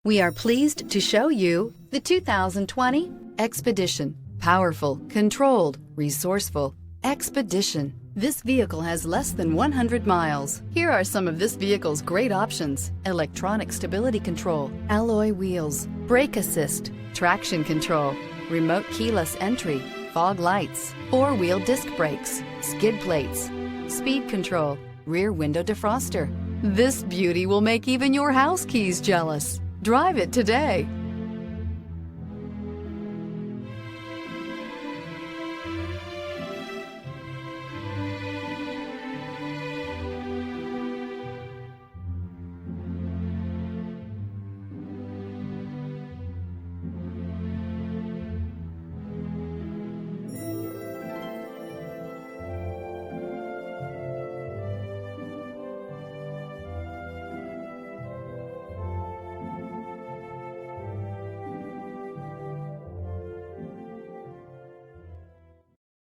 We are pleased to show you the 2020 Expedition. Powerful, controlled, resourceful. Expedition. This vehicle has less than 100 miles. Here are some of this vehicle's great options: electronic stability control, alloy wheels, brake assist, traction control, remote keyless entry, fog lights, four-wheel disc brakes, skid plates, speed control, rear window defroster. This beauty will make even your house keys jealous. Drive it today.